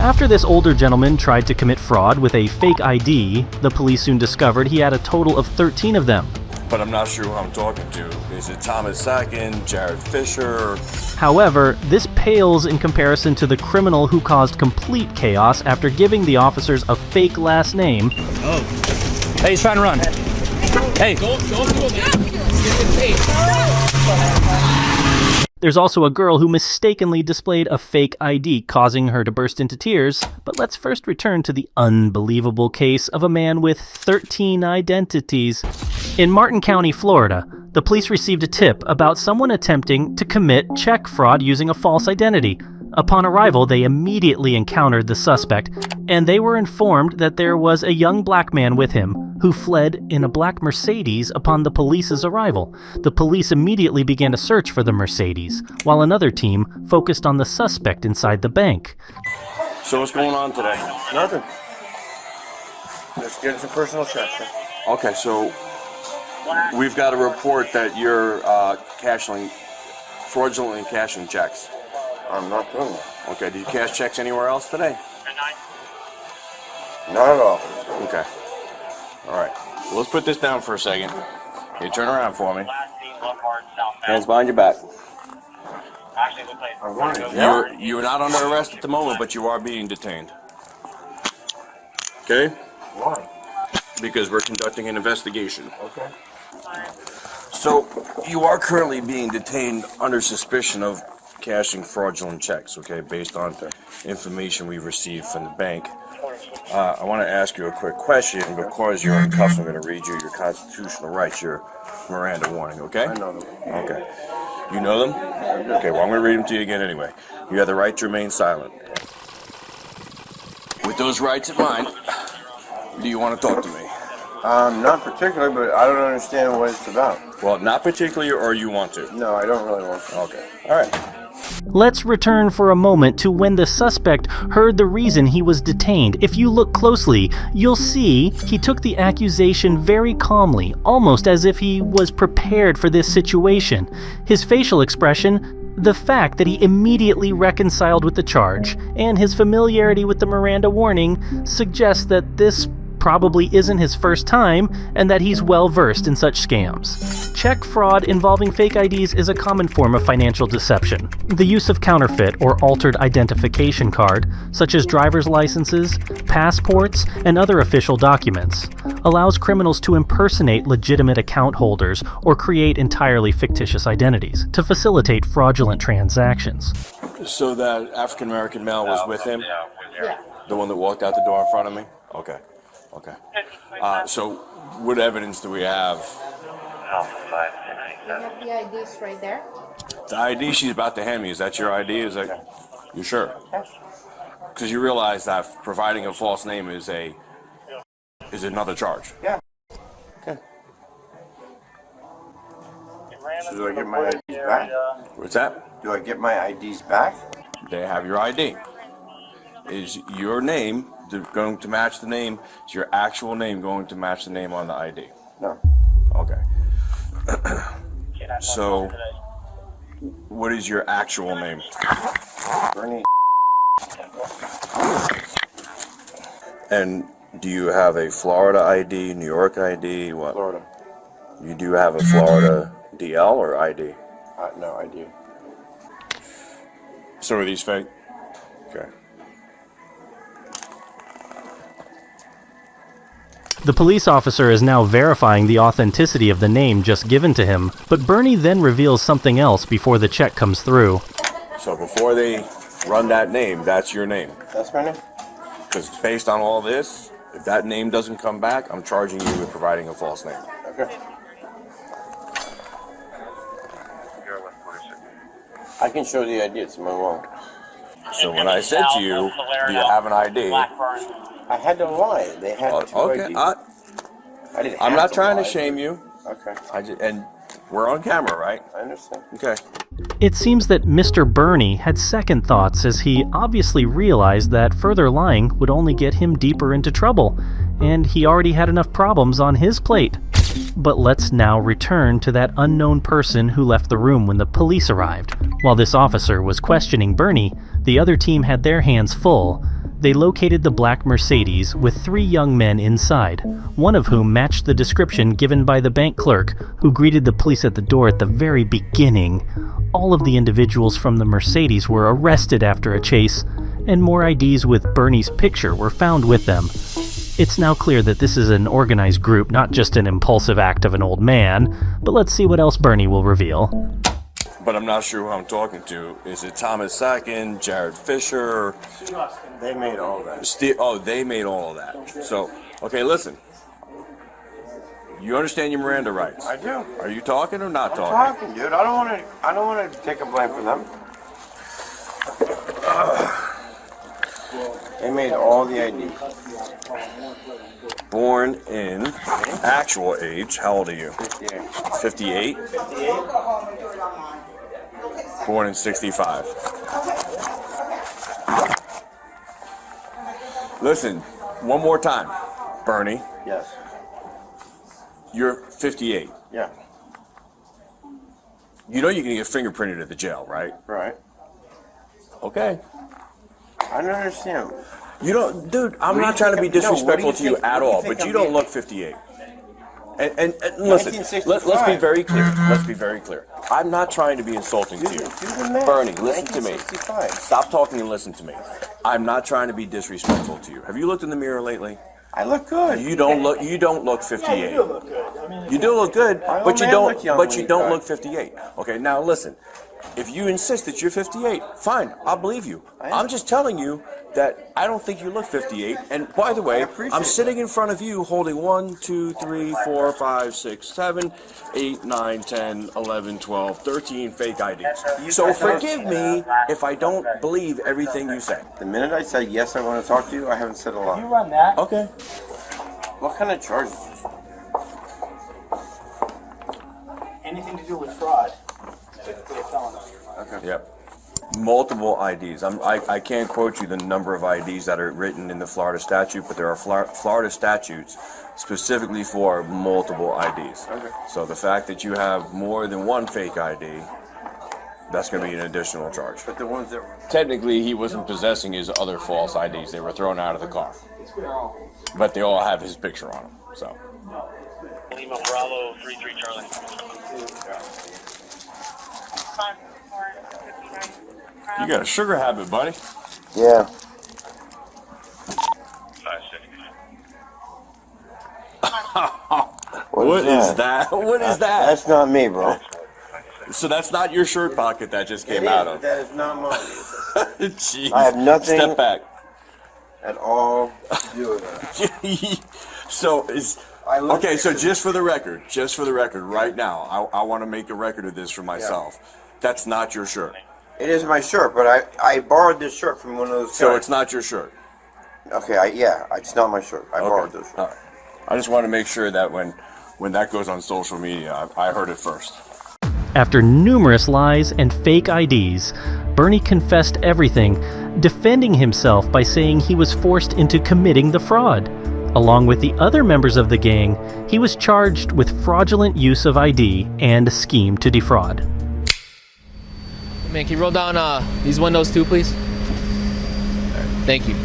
After this older gentleman tried to commit fraud with a fake ID, the police soon discovered he had a total of 13 of them. But I'm not sure who I'm talking to. Is it Thomas Sacken, Jared Fisher? However, this pales in comparison to the criminal who caused complete chaos after giving the officers a fake last name. Oh. Hey, he's trying to run. Hey. Don't do it. There's also a girl who mistakenly displayed a fake ID, causing her to burst into tears. But let's first return to the unbelievable case of a man with 13 identities. In Martin County, Florida, the police received a tip about someone attempting to commit check fraud using a false identity. Upon arrival, they immediately encountered the suspect, and they were informed that there was a young black man with him who fled in a black Mercedes upon the police's arrival. The police immediately began a search for the Mercedes, while another team focused on the suspect inside the bank. So what's going on today? Nothing. Just getting some personal checks. Huh? Okay, so we've got a report that you're fraudulently cashing checks. I'm not doing that. Okay, did you cash checks anywhere else today? Not at all. Okay. All right. Well, let's put this down for a second. Okay, turn around for me. Hands behind your back. You're not under arrest at the moment, but you are being detained. Okay? Why? Because we're conducting an investigation. Okay. So, you are currently being detained under suspicion of cashing fraudulent checks, okay, based on information we received from the bank. I want to ask you a quick question. Because you're in cuffs, I'm going to read you your constitutional rights, your Miranda warning, okay? I know them. Okay. You know them? Okay, well, I'm going to read them to you again anyway. You have the right to remain silent. With those rights in mind, do you want to talk to me? Not particularly, but I don't understand what it's about. Well, not particularly, or you want to? No, I don't really want to. Okay. All right. Let's return for a moment to when the suspect heard the reason he was detained. If you look closely, you'll see he took the accusation very calmly, almost as if he was prepared for this situation. His facial expression, the fact that he immediately reconciled with the charge, and his familiarity with the Miranda warning suggests that this probably isn't his first time, and that he's well versed in such scams. Check fraud involving fake IDs is a common form of financial deception. The use of counterfeit or altered identification card, such as driver's licenses, passports, and other official documents, allows criminals to impersonate legitimate account holders or create entirely fictitious identities to facilitate fraudulent transactions. So that African-American male was with him? Yeah. The one that walked out the door in front of me? Okay. Okay. So what evidence do we have? You have the IDs right there. The ID she's about to hand me, is that your ID? Is that, you sure? Because you realize that providing a false name is another charge. Yeah. Okay. So do I get my IDs back? What's that? Do I get my IDs back? They have your ID. Is your name going to match the name? Is your actual name going to match the name on the ID? No. Okay. So, what is your actual name? Bernie. And do you have a Florida ID, New York ID, what? Florida. You do have a Florida DL or ID? No, I do. So are these fake? Okay. The police officer is now verifying the authenticity of the name just given to him, but Bernie then reveals something else before the check comes through. So before they run that name, that's your name? That's my name? Because based on all this, if that name doesn't come back, I'm charging you with providing a false name. Okay. I can show the ID, it's in my wallet. So when I said to you, do you have an ID? I had to lie. They had two Okay, IDs. I didn't I'm have not to trying lie. to shame you. Okay. And we're on camera, right? I understand. Okay. It seems that Mr. Bernie had second thoughts as he obviously realized that further lying would only get him deeper into trouble, and he already had enough problems on his plate. But let's now return to that unknown person who left the room when the police arrived. While this officer was questioning Bernie, the other team had their hands full. they located the black Mercedes with 3 young men inside, one of whom matched the description given by the bank clerk who greeted the police at the door at the very beginning. All of the individuals from the Mercedes were arrested after a chase, and more IDs with Bernie's picture were found with them. It's now clear that this is an organized group, not just an impulsive act of an old man, but let's see what else Bernie will reveal. But I'm not sure who I'm talking to. Is it Thomas Sacken, Jared Fisher? They made all that. They made all of that. So, okay, listen. You understand your Miranda rights? I do. Are you talking or not I'm talking? talking, dude. I don't want to take a blame for them. They made all the IDs. Born in actual age. How old are you? 58. 58? Born in 65. Listen, one more time, Bernie. Yes. You're 58. Yeah. You know you can get fingerprinted at the jail, right? Right. Okay. I don't understand. You don't, dude. I'm not trying to be disrespectful to you at all, but you don't look 58. And listen, let's be very clear. Let's be very clear. I'm not trying to be insulting to you. Bernie, listen to me. Stop talking and listen to me. I'm not trying to be disrespectful to you. Have you looked in the mirror lately? I look good. You don't look 58. Yeah, you do look good. I mean, You do look good, My but old you man don't. looked young But when you he don't died. look 58. Okay, now listen. If you insist that you're 58, fine, I'll believe you. I'm just telling you that I don't think you look 58. And by the way, I'm sitting in front of you holding 1, 2, 3, 4, 5, 6, 7, 8, 9, 10, 11, 12, 13 fake IDs. So forgive me if I don't believe everything you say. The minute I said yes, I want to talk to you, I haven't said a you lot. run that. Okay. What kind of charges? Anything to do with fraud, typically a felony. Okay. Yep. Multiple IDs. I can't quote you the number of IDs that are written in the Florida statute, but there are Florida statutes specifically for multiple IDs. Okay. So the fact that you have more than one fake ID, that's going to be an additional charge. But the ones that were... Technically, he wasn't possessing his other false IDs. They were thrown out of the car. But they all have his picture on them. So. Lima Bravo 33 Charlie. You got a sugar habit, buddy. Yeah. 560. What is that? What is that? That's not me, bro. So that's not your shirt pocket that just came out of. That is not mine. Jeez. I have nothing- Step back. At all to do with that. So is okay. So just for the record, right now, I want to make a record of this for myself. That's not your shirt. It is my shirt, but I borrowed this shirt from one of those guys. So it's not your shirt. Okay, it's not my shirt. I borrowed this shirt. All right. I just want to make sure that when that goes on social media, I heard it first. After numerous lies and fake IDs, Bernie confessed everything, defending himself by saying he was forced into committing the fraud. Along with the other members of the gang, he was charged with fraudulent use of ID and a scheme to defraud. Man, can you roll down these windows too, please? Thank you.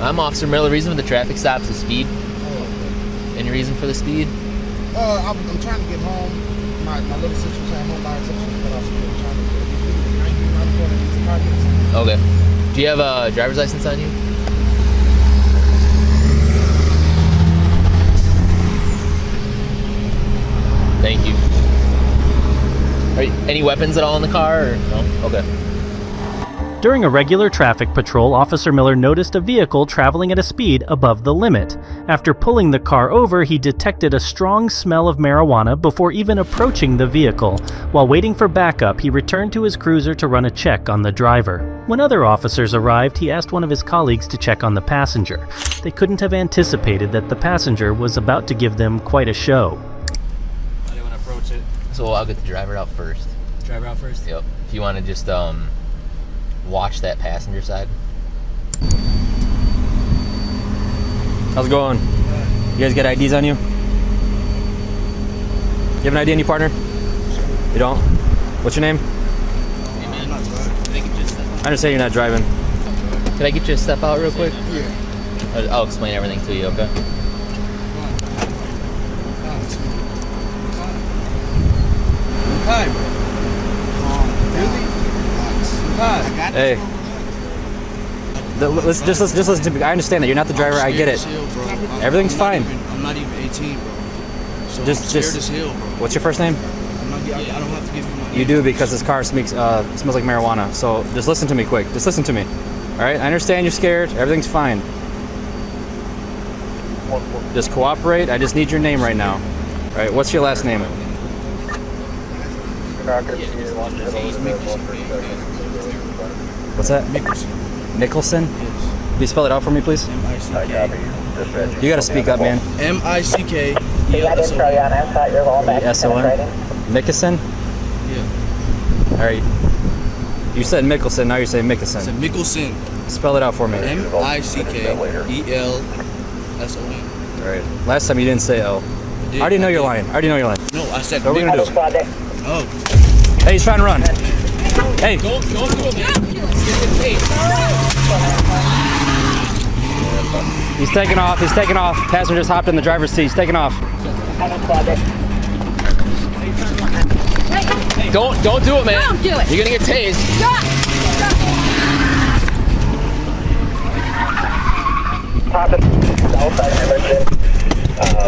I'm Officer Miller. Reason for the traffic stop is the speed. Any reason for the speed? I'm trying to get home. My little sister's at home by herself. But I was trying to get Okay. Do you have a driver's license on you? Thank you. Any weapons at all in the car? Or? No? Okay. During a regular traffic patrol, Officer Miller noticed a vehicle traveling at a speed above the limit. After pulling the car over, he detected a strong smell of marijuana before even approaching the vehicle. While waiting for backup, he returned to his cruiser to run a check on the driver. When other officers arrived, he asked one of his colleagues to check on the passenger. They couldn't have anticipated that the passenger was about to give them quite a show. I didn't want to approach it. So I'll get the driver out first. Driver out first? Yep. If you want to just watch that passenger side. How's it going? You guys got IDs on you? You have an ID on you, partner? You don't? What's your name? Hey man, I think it just I understand you're not driving. Can I get you to step out real quick? Yeah. I'll explain everything to you, okay? Hi, really? Hey. Just listen to me. I understand that you're not the driver. I get it. Everything's fine. I'm not even 18, bro. So Just as hell, bro. What's your first name? I don't have to give you my You do, because this car smells like marijuana. So just listen to me quick. Just listen to me. All right? I understand you're scared. Everything's fine. Just cooperate. I just need your name right now. All right? What's your last name? What's that? Nicholson? Can you spell it out for me, please? M-I-C-K. You gotta speak up, man. M-I-C-K. E-S-O-N? Nicholson? Yeah. All right. You said Mickelson, now you're saying Mickelson. I said Mickelson. Spell it out for me. M-I-C-K-E-L-S-O-N. All right. Last time you didn't say L. I already know you're lying. No, I said What are we gonna do? Oh. Hey, he's trying to run. Hey. Don't do it, man. He's taking off. He's taking off. Passenger just hopped in the driver's seat. He's taking off. Don't do it, man. Don't do it. You're gonna get tased.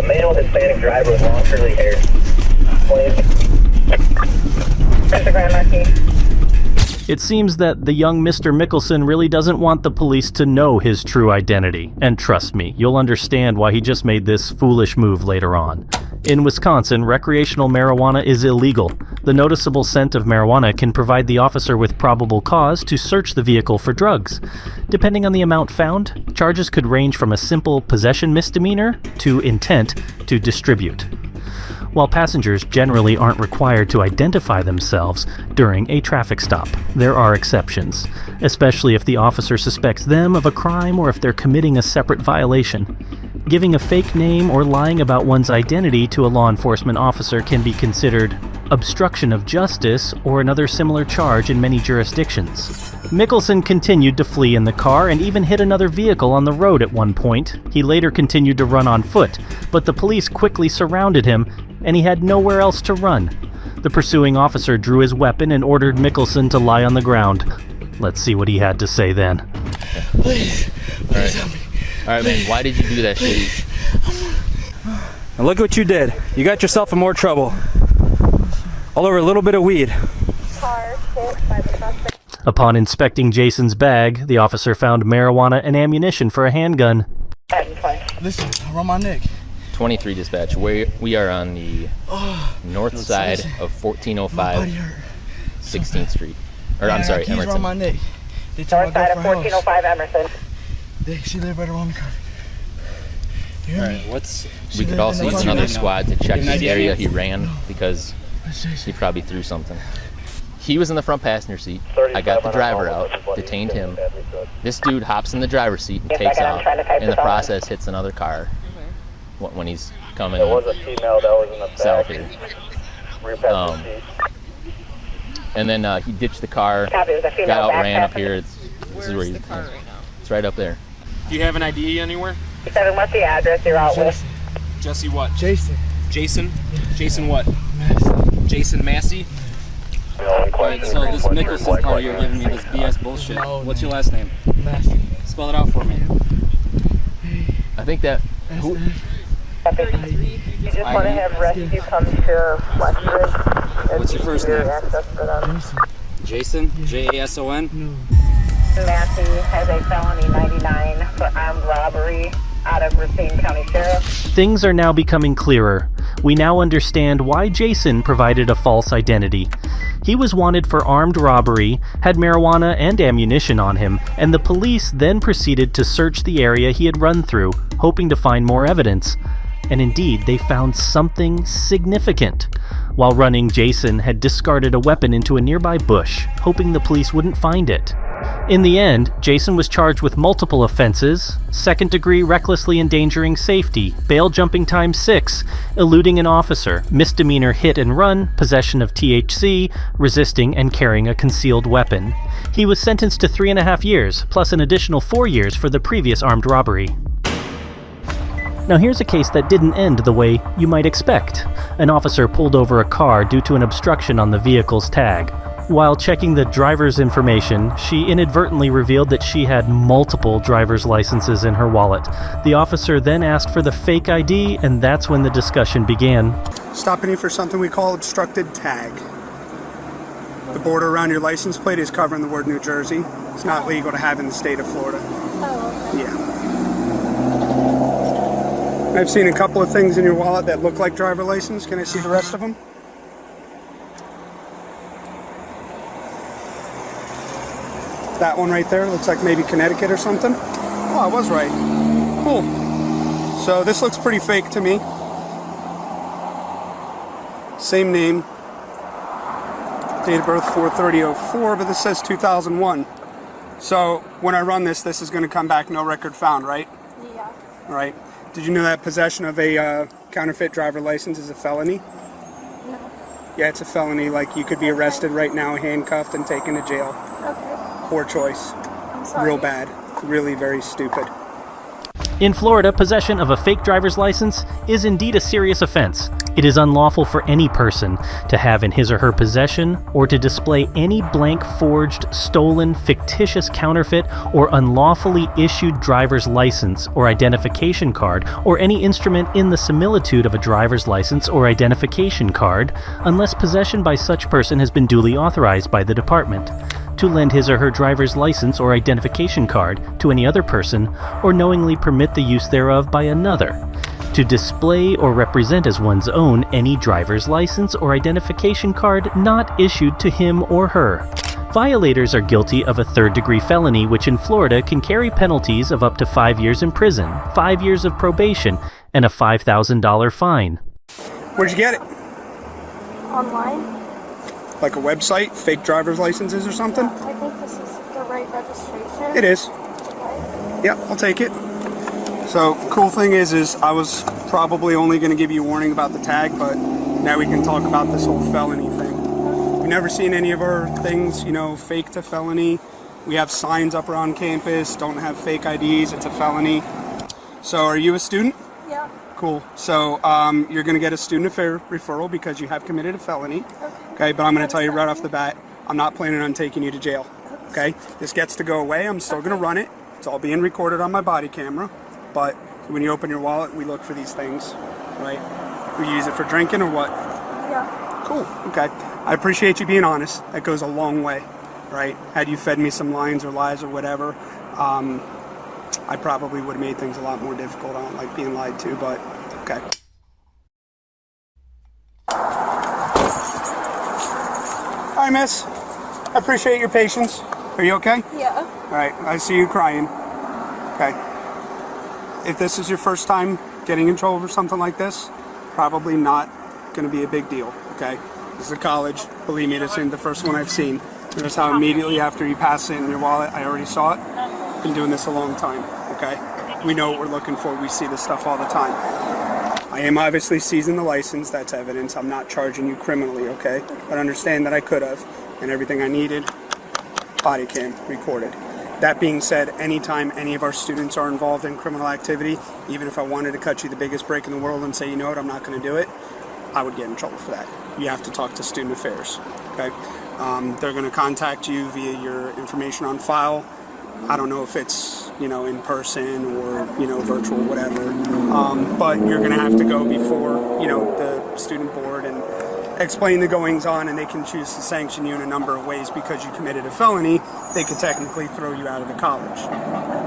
Male Hispanic driver with long curly hair. It seems that the young Mr. Mickelson really doesn't want the police to know his true identity, and trust me, you'll understand why he just made this foolish move later on. In Wisconsin, recreational marijuana is illegal. The noticeable scent of marijuana can provide the officer with probable cause to search the vehicle for drugs. Depending on the amount found, charges could range from a simple possession misdemeanor to intent to distribute. While passengers generally aren't required to identify themselves during a traffic stop, there are exceptions, especially if the officer suspects them of a crime or if they're committing a separate violation. Giving a fake name or lying about one's identity to a law enforcement officer can be considered obstruction of justice or another similar charge in many jurisdictions. Mickelson continued to flee in the car and even hit another vehicle on the road at one point. He later continued to run on foot, but the police quickly surrounded him and he had nowhere else to run. The pursuing officer drew his weapon and ordered Mickelson to lie on the ground. Let's see what he had to say then. Please. All right, man. Why did you do that shit? Now look what you did. You got yourself in more trouble. All over a little bit of weed. Upon inspecting Jason's bag, the officer found marijuana and ammunition for a handgun. Listen, around my neck. 23 dispatch. We are on the north side of 1405 16th Street. Or I'm sorry, Emerson. Around my neck. North side of 1405 Emerson. She lived right around the car. You hear me? We could also use another squad to check this area he ran because he probably threw something. He was in the front passenger seat. I got the driver out, detained him. This dude hops in the driver's seat and takes off. In the process, hits another car when he's coming south here. And then he ditched the car, got out, ran up here. This is where he's. It's right up there. Do you have an ID anywhere? 7, what's the address you're out with? Jesse what? Jason. Jason? Jason what? Massey. Jason Massey? Alright, so this Mickelson car, you're giving me this BS bullshit. What's your last name? Massey. Spell it out for me. I think that. Who? You just want to have rescue come to Westbridge. What's your first name? Jason. Jason? J-A-S-O-N? No. Massey has a felony 99 for armed robbery out of Racine County Sheriff. Things are now becoming clearer. We now understand why Jason provided a false identity. He was wanted for armed robbery, had marijuana and ammunition on him, and the police then proceeded to search the area he had run through, hoping to find more evidence. And indeed, they found something significant. While running, Jason had discarded a weapon into a nearby bush, hoping the police wouldn't find it. In the end, Jason was charged with multiple offenses: second-degree recklessly endangering safety, bail jumping ×6, eluding an officer, misdemeanor hit and run, possession of THC, resisting and carrying a concealed weapon. He was sentenced to 3.5 years, plus an additional 4 years for the previous armed robbery. Now here's a case that didn't end the way you might expect. An officer pulled over a car due to an obstruction on the vehicle's tag. While checking the driver's information, she inadvertently revealed that she had multiple driver's licenses in her wallet. The officer then asked for the fake ID, and that's when the discussion began. Stopping you for something we call obstructed tag. The border around your license plate is covering the word New Jersey. It's not legal to have in the state of Florida. Oh, okay. Yeah. I've seen a couple of things in your wallet that look like driver license. Can I see the rest of them? That one right there looks like maybe Connecticut or something. Oh, I was right. Cool. So this looks pretty fake to me. Same name. Date of birth 4/30/04, but this says 2001. So when I run this is going to come back no record found, right? Yeah. Right. Did you know that possession of a counterfeit driver license is a felony? No. Yeah, it's a felony. Like, you could be arrested right now, handcuffed, and taken to jail. Okay. Poor choice. I'm sorry. Real bad. Really very stupid. In Florida, possession of a fake driver's license is indeed a serious offense. It is unlawful for any person to have in his or her possession or to display any blank, forged, stolen, fictitious, counterfeit, or unlawfully issued driver's license or identification card, or any instrument in the similitude of a driver's license or identification card, unless possession by such person has been duly authorized by the department. To lend his or her driver's license or identification card to any other person, or knowingly permit the use thereof by another. To display or represent as one's own any driver's license or identification card not issued to him or her. Violators are guilty of a third-degree felony, which in Florida can carry penalties of up to 5 years in prison, 5 years of probation, and a $5,000 fine. Where'd you get it? Online? Like a website? Fake driver's licenses or something? I think this is the right registration. It is. Okay. Yep, I'll take it. So, cool thing is I was probably only going to give you a warning about the tag, but now we can talk about this whole felony thing. We've never seen any of our things, fake to felony. We have signs up around campus, don't have fake IDs, it's a felony. So, are you a student? Yeah. Cool. So, you're going to get a student affair referral because you have committed a felony. Okay, but I'm going to tell you right off the bat, I'm not planning on taking you to jail. Okay? This gets to go away. I'm still going to run it. It's all being recorded on my body camera. But when you open your wallet, we look for these things, right? We use it for drinking or what? Yeah. Cool. Okay. I appreciate you being honest. That goes a long way, right? Had you fed me some lines or lies or whatever, I probably would have made things a lot more difficult. I don't like being lied to, but okay. Hi, miss. I appreciate your patience. Are you okay? Yeah. All right. I see you crying. Okay. If this is your first time getting in trouble for something like this, probably not going to be a big deal, okay? This is a college. Believe me, this isn't the first one I've seen. Notice how immediately after you pass it in your wallet, I already saw it. Been doing this a long time, okay? We know what we're looking for. We see this stuff all the time. I am obviously seizing the license. That's evidence. I'm not charging you criminally, okay? But understand that I could have, and everything I needed, body cam, recorded. That being said, anytime any of our students are involved in criminal activity, even if I wanted to cut you the biggest break in the world and say, you know what, I'm not going to do it, I would get in trouble for that. You have to talk to student affairs, okay? They're going to contact you via your information on file. I don't know if it's, in person or, virtual, whatever. But you're going to have to go before, the student board and explain the goings on, and they can choose to sanction you in a number of ways. Because you committed a felony, they could technically throw you out of the college.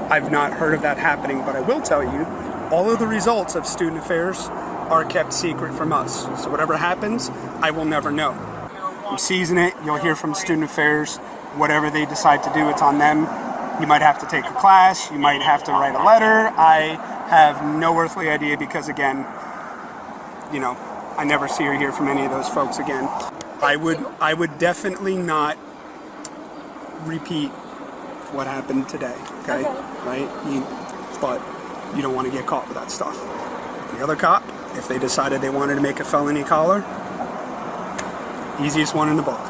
I've not heard of that happening, but I will tell you, all of the results of student affairs are kept secret from us. So whatever happens, I will never know. I'm seizing it. You'll hear from student affairs. Whatever they decide to do, it's on them. You might have to take a class. You might have to write a letter. I have no earthly idea because, again, I never see or hear from any of those folks again. I would definitely not repeat what happened today, okay? Right? But you don't want to get caught with that stuff. The other cop, if they decided they wanted to make a felony collar, easiest one in the book.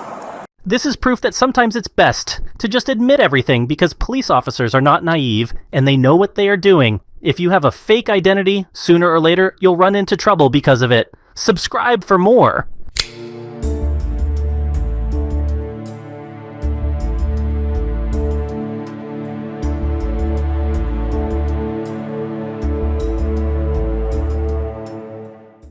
This is proof that sometimes it's best to just admit everything because police officers are not naive and they know what they are doing. If you have a fake identity, sooner or later, you'll run into trouble because of it. Subscribe for more.